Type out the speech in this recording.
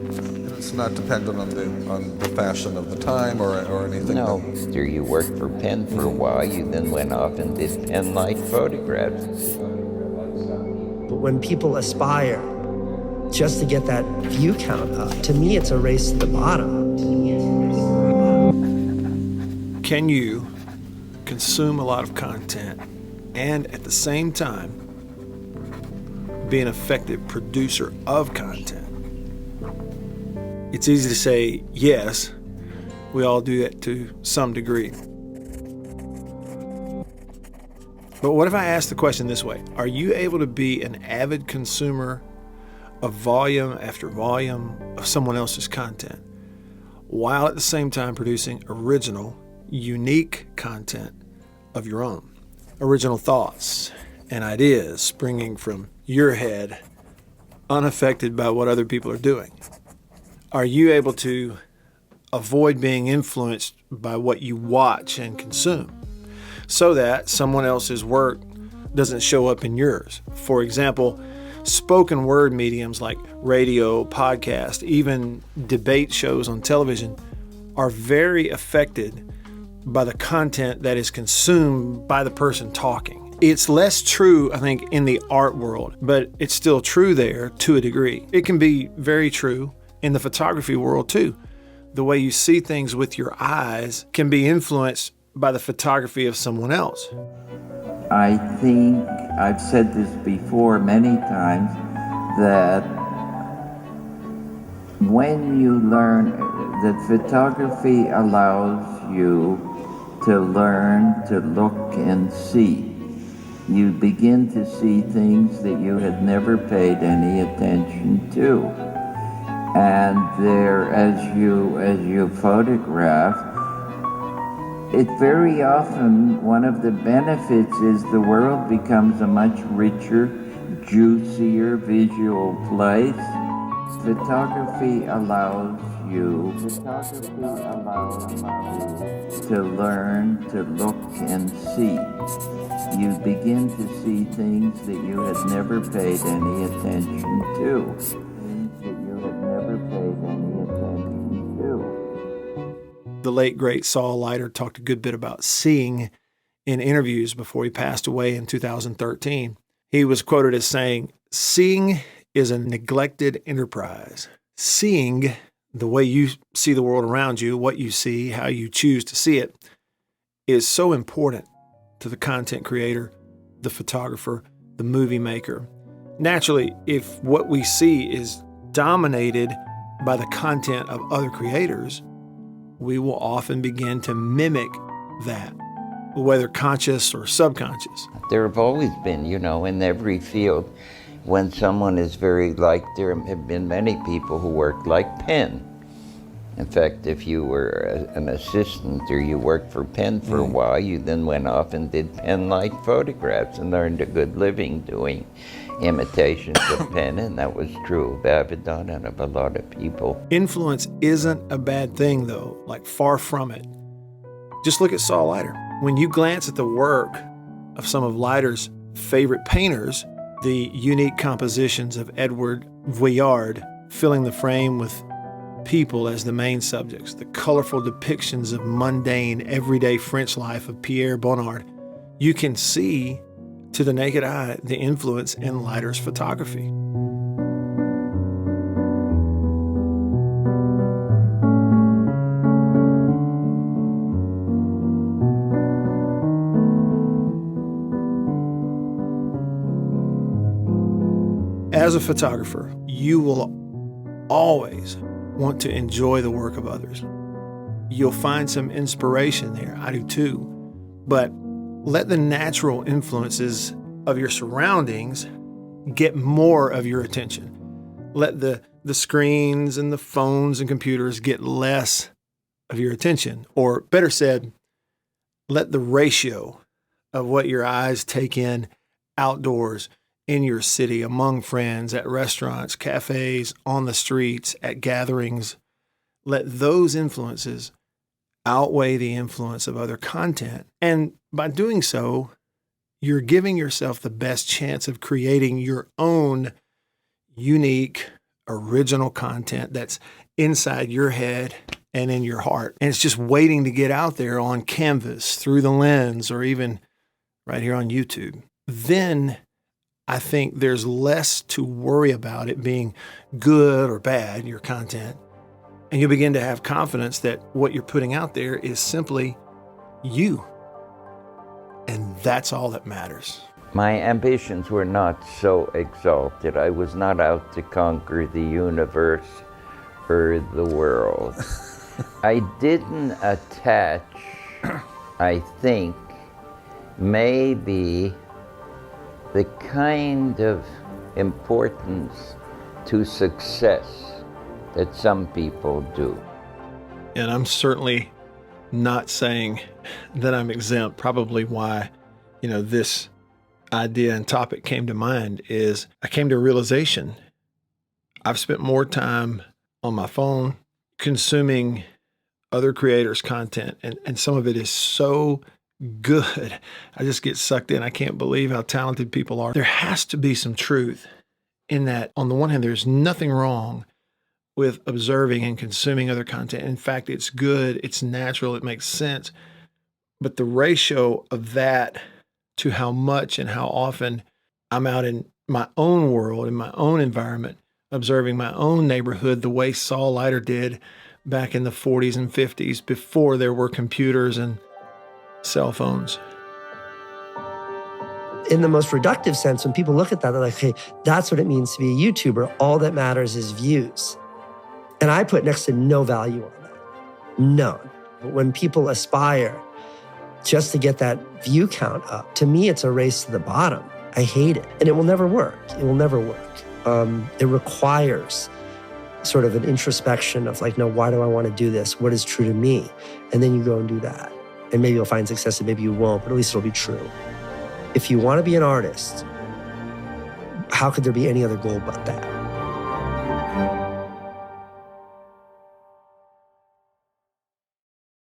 It's not dependent on the fashion of the time or anything. No, after you worked for Penn for a while, you then went off and did pen-light photographs. But when people aspire just to get that view count up, to me it's a race to the bottom. Can you consume a lot of content and at the same time be an effective producer of content? It's easy to say yes. We all do that to some degree. But what if I ask the question this way? Are you able to be an avid consumer of volume after volume of someone else's content, while at the same time producing original, unique content of your own? Original thoughts and ideas springing from your head, unaffected by what other people are doing. Are you able to avoid being influenced by what you watch and consume so that someone else's work doesn't show up in yours? For example, spoken word mediums like radio, podcast, even debate shows on television are very affected by the content that is consumed by the person talking. It's less true, I think, in the art world, but it's still true there to a degree. It can be very true in the photography world too. The way you see things with your eyes can be influenced by the photography of someone else. I think I've said this before many times, that when you learn that photography allows you to learn to look and see, you begin to see things that you had never paid any attention to. And there, as you photograph, it very often, one of the benefits is the world becomes a much richer, juicier visual place. Photography allows you to learn to look and see. You begin to see things that you had never paid any attention to. The late, great Saul Leiter talked a good bit about seeing in interviews before he passed away in 2013. He was quoted as saying, "Seeing is a neglected enterprise. Seeing, the way you see the world around you, what you see, how you choose to see it, is so important to the content creator, the photographer, the movie maker. Naturally, if what we see is dominated by the content of other creators, we will often begin to mimic that, whether conscious or subconscious." There have always been, in every field, when someone is very liked, there have been many people who worked like Penn. In fact, if you were an assistant or you worked for Penn for a while, you then went off and did pen-light photographs and earned a good living doing imitations of Penn, and that was true of Avedon and of a lot of people. Influence isn't a bad thing, though, far from it. Just look at Saul Leiter. When you glance at the work of some of Leiter's favorite painters, the unique compositions of Edward Vuillard filling the frame with people as the main subjects, the colorful depictions of mundane, everyday French life of Pierre Bonnard, you can see to the naked eye the influence in Leiter's photography. As a photographer, you will always want to enjoy the work of others. You'll find some inspiration there. I do too. But let the natural influences of your surroundings get more of your attention. Let the screens and the phones and computers get less of your attention. Or better said, let the ratio of what your eyes take in outdoors, in your city, among friends, at restaurants, cafes, on the streets, at gatherings, let those influences outweigh the influence of other content. And by doing so, you're giving yourself the best chance of creating your own unique, original content that's inside your head and in your heart. And it's just waiting to get out there on canvas, through the lens, or even right here on YouTube. Then I think there's less to worry about it being good or bad, your content. And you begin to have confidence that what you're putting out there is simply you. And that's all that matters. My ambitions were not so exalted. I was not out to conquer the universe or the world. I didn't attach, I think, maybe the kind of importance to success that some people do. And I'm certainly not saying that I'm exempt. Probably why, this idea and topic came to mind is I came to a realization. I've spent more time on my phone consuming other creators' content, and some of it is so good. I just get sucked in. I can't believe how talented people are. There has to be some truth in that. On the one hand, there's nothing wrong with observing and consuming other content. In fact, it's good, it's natural, it makes sense. But the ratio of that to how much and how often I'm out in my own world, in my own environment, observing my own neighborhood the way Saul Leiter did back in the 40s and 50s before there were computers and cell phones. In the most reductive sense, when people look at that, they're like, hey, that's what it means to be a YouTuber. All that matters is views. And I put next to no value on that. None. But when people aspire just to get that view count up, to me, it's a race to the bottom. I hate it. And it will never work. It will never work. It requires sort of an introspection of like, no, why do I want to do this? What is true to me? And then you go and do that. And maybe you'll find success and maybe you won't, but at least it'll be true. If you want to be an artist, how could there be any other goal but that?